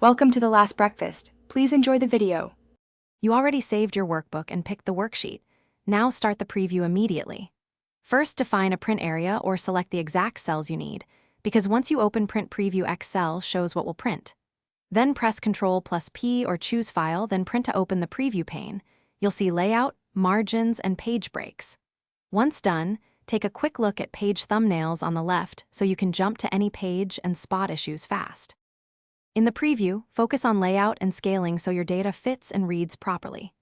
Welcome to the last breakfast. Please enjoy the video. You already saved your workbook and picked the worksheet. Now start the preview immediately. First, define a print area or select the exact cells you need, because once you open Print Preview Excel shows what will print. Then press Ctrl+P or choose File, then Print to open the preview pane. You'll see layout, margins, and page breaks. Once done, take a quick look at page thumbnails on the left so you can jump to any page and spot issues fast. In the preview, focus on layout and scaling so your data fits and reads properly.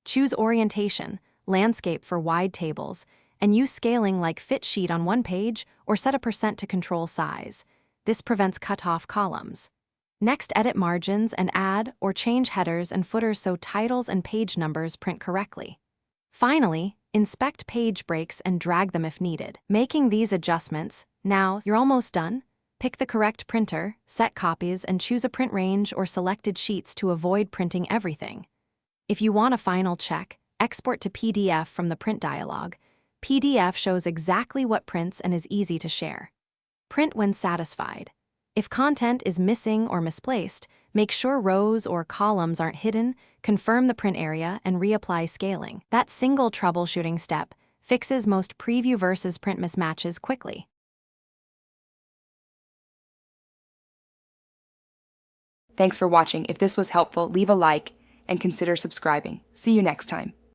Choose orientation, landscape for wide tables, and use scaling like fit sheet on one page or set a % to control size. This prevents cut-off columns. Next, edit margins and add or change headers and footers so titles and page numbers print correctly. Finally, inspect page breaks and drag them if needed. Making these adjustments, now you're almost done. Pick the correct printer, set copies, and choose a print range or selected sheets to avoid printing everything. If you want a final check, export to PDF from the print dialog. PDF shows exactly what prints and is easy to share. Print when satisfied. If content is missing or misplaced, make sure rows or columns aren't hidden, confirm the print area, and reapply scaling. That single troubleshooting step fixes most preview versus print mismatches quickly. Thanks for watching. If this was helpful, leave a like and consider subscribing. See you next time.